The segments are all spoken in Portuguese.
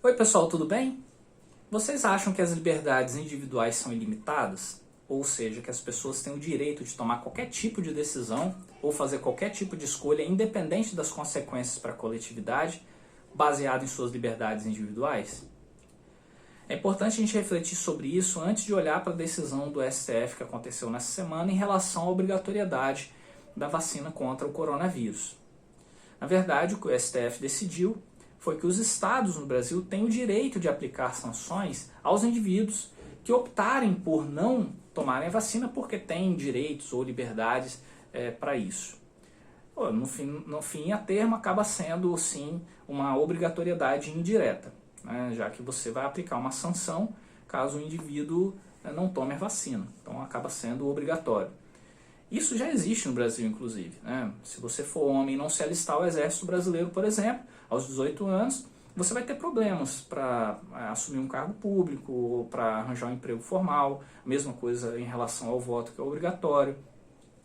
Oi pessoal, tudo bem? Vocês acham que as liberdades individuais são ilimitadas? Ou seja, que as pessoas têm o direito de tomar qualquer tipo de decisão ou fazer qualquer tipo de escolha independente das consequências para a coletividade, baseado em suas liberdades individuais? É importante a gente refletir sobre isso antes de olhar para a decisão do STF que aconteceu nessa semana em relação à obrigatoriedade da vacina contra o coronavírus. Na verdade, o que o STF decidiu foi que os estados no Brasil têm o direito de aplicar sanções aos indivíduos que optarem por não tomarem a vacina porque têm direitos ou liberdades para isso. No fim, a termo, acaba sendo, sim, uma obrigatoriedade indireta, né, já que você vai aplicar uma sanção caso o indivíduo não tome a vacina. Então, acaba sendo obrigatório. Isso já existe no Brasil, inclusive, né? Se você for homem e não se alistar ao Exército Brasileiro, por exemplo, aos 18 anos, você vai ter problemas para assumir um cargo público ou para arranjar um emprego formal. Mesma coisa em relação ao voto, que é obrigatório.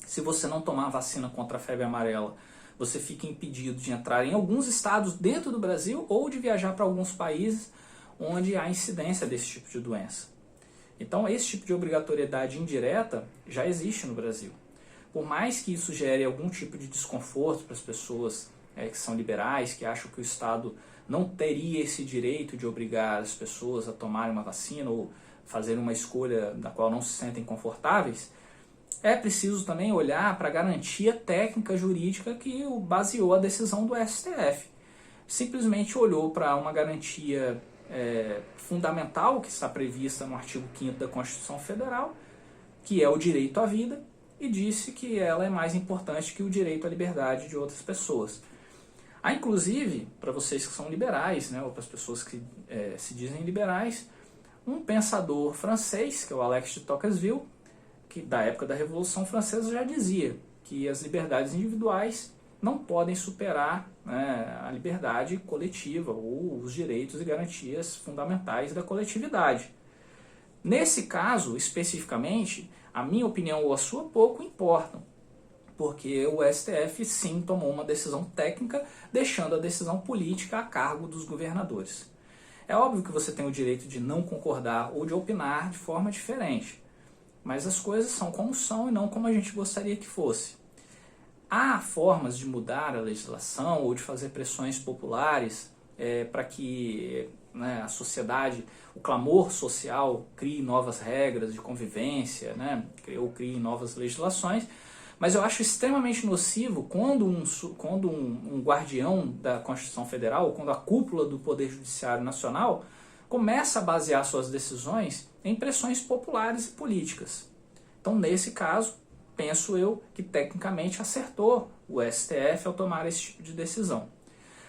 Se você não tomar a vacina contra a febre amarela, você fica impedido de entrar em alguns estados dentro do Brasil ou de viajar para alguns países onde há incidência desse tipo de doença. Então, esse tipo de obrigatoriedade indireta já existe no Brasil. Por mais que isso gere algum tipo de desconforto para as pessoas que são liberais, que acham que o Estado não teria esse direito de obrigar as pessoas a tomarem uma vacina ou fazer uma escolha da qual não se sentem confortáveis, é preciso também olhar para a garantia técnica jurídica que baseou a decisão do STF. Simplesmente olhou para uma garantia fundamental que está prevista no artigo 5º da Constituição Federal, que é o direito à vida, e disse que ela é mais importante que o direito à liberdade de outras pessoas. Há, inclusive, para vocês que são liberais, né, ou para as pessoas que se dizem liberais, um pensador francês, que é o Alex de Tocqueville, que da época da Revolução Francesa já dizia que as liberdades individuais não podem superar, né, a liberdade coletiva ou os direitos e garantias fundamentais da coletividade. Nesse caso, especificamente, a minha opinião ou a sua pouco importam, porque o STF sim tomou uma decisão técnica, deixando a decisão política a cargo dos governadores. É óbvio que você tem o direito de não concordar ou de opinar de forma diferente, mas as coisas são como são e não como a gente gostaria que fosse. Há formas de mudar a legislação ou de fazer pressões populares para que, né, a sociedade, o clamor social crie novas regras de convivência, né, ou crie novas legislações, mas eu acho extremamente nocivo quando um guardião da Constituição Federal, ou quando a cúpula do Poder Judiciário Nacional começa a basear suas decisões em pressões populares e políticas. Então, nesse caso, penso eu que tecnicamente acertou o STF ao tomar esse tipo de decisão.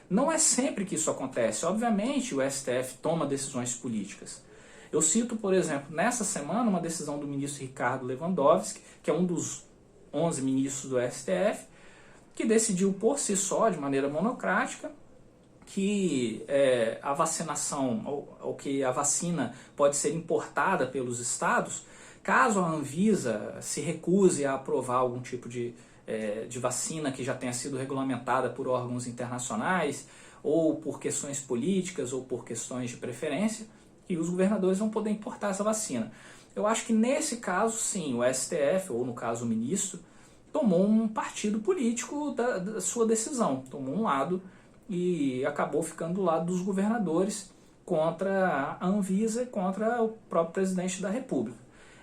Não é sempre que isso acontece. Obviamente, o STF toma decisões políticas. Eu cito, por exemplo, nessa semana, uma decisão do ministro Ricardo Lewandowski, que é um dos 11 ministros do STF, que decidiu por si só, de maneira monocrática, que a vacinação, ou que a vacina pode ser importada pelos estados, caso a Anvisa se recuse a aprovar algum tipo de vacina que já tenha sido regulamentada por órgãos internacionais, ou por questões políticas, ou por questões de preferência, e os governadores vão poder importar essa vacina. Eu acho que nesse caso, sim, o STF, ou no caso o ministro, tomou um partido político da sua decisão, tomou um lado e acabou ficando do lado dos governadores contra a Anvisa e contra o próprio presidente da República.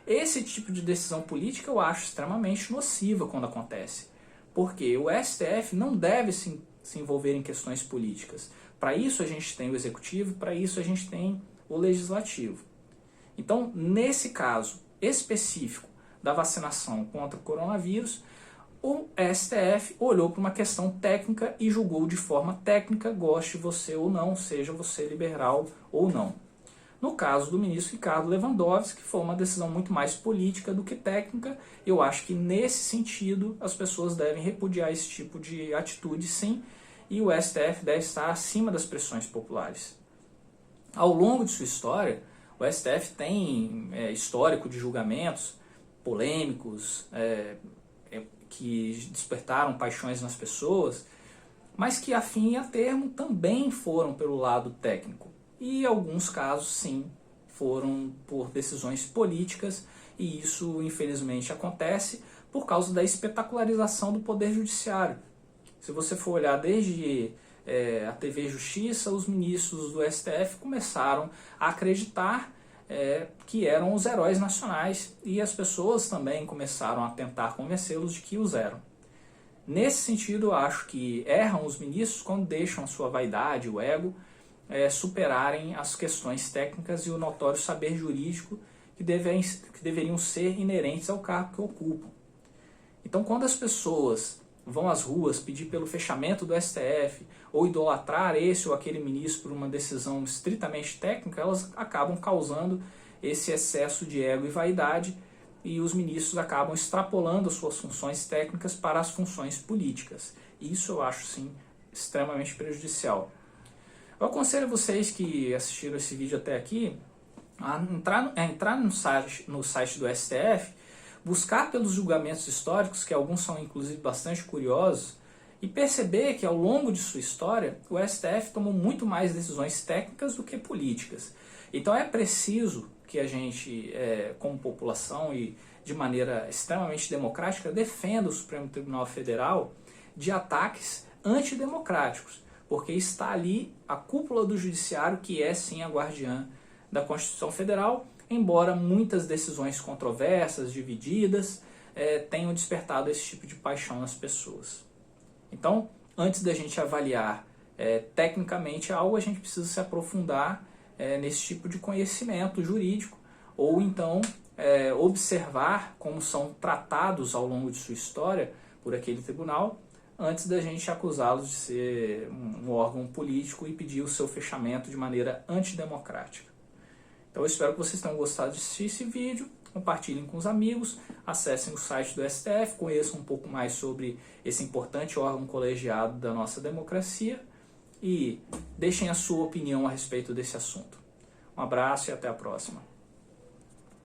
Esse tipo de decisão política eu acho extremamente nociva quando acontece, porque o STF não deve se envolver em questões políticas. Para isso a gente tem o Executivo, para isso a gente tem o Legislativo. Então, nesse caso específico da vacinação contra o coronavírus, o STF olhou para uma questão técnica e julgou de forma técnica, goste você ou não, seja você liberal ou não. No caso do ministro Ricardo Lewandowski, foi uma decisão muito mais política do que técnica. Eu acho que nesse sentido as pessoas devem repudiar esse tipo de atitude, sim, e o STF deve estar acima das pressões populares. Ao longo de sua história, o STF tem histórico de julgamentos polêmicos, que despertaram paixões nas pessoas, mas que a fim e a termo também foram pelo lado técnico. e alguns casos, sim, foram por decisões políticas, e isso, infelizmente, acontece por causa da espetacularização do Poder Judiciário. Se você for olhar desde a TV Justiça, os ministros do STF começaram a acreditar que eram os heróis nacionais, e as pessoas também começaram a tentar convencê-los de que os eram. Nesse sentido, eu acho que erram os ministros quando deixam a sua vaidade, o ego, superarem as questões técnicas e o notório saber jurídico que deveriam ser inerentes ao cargo que ocupam. Então, quando as pessoas vão às ruas pedir pelo fechamento do STF ou idolatrar esse ou aquele ministro por uma decisão estritamente técnica, elas acabam causando esse excesso de ego e vaidade, e os ministros acabam extrapolando as suas funções técnicas para as funções políticas. Isso eu acho, sim, extremamente prejudicial. Eu aconselho vocês que assistiram esse vídeo até aqui a entrar no site do STF, buscar pelos julgamentos históricos, que alguns são inclusive bastante curiosos, e perceber que ao longo de sua história o STF tomou muito mais decisões técnicas do que políticas. Então é preciso que a gente, como população e de maneira extremamente democrática, defenda o Supremo Tribunal Federal de ataques antidemocráticos, porque está ali a cúpula do judiciário, que é sim a guardiã da Constituição Federal, embora muitas decisões controversas, divididas, tenham despertado esse tipo de paixão nas pessoas. Então, antes da gente avaliar tecnicamente algo, a gente precisa se aprofundar nesse tipo de conhecimento jurídico, ou então observar como são tratados ao longo de sua história por aquele tribunal, antes da gente acusá-los de ser um órgão político e pedir o seu fechamento de maneira antidemocrática. Então eu espero que vocês tenham gostado de assistir esse vídeo, compartilhem com os amigos, acessem o site do STF, conheçam um pouco mais sobre esse importante órgão colegiado da nossa democracia e deixem a sua opinião a respeito desse assunto. Um abraço e até a próxima.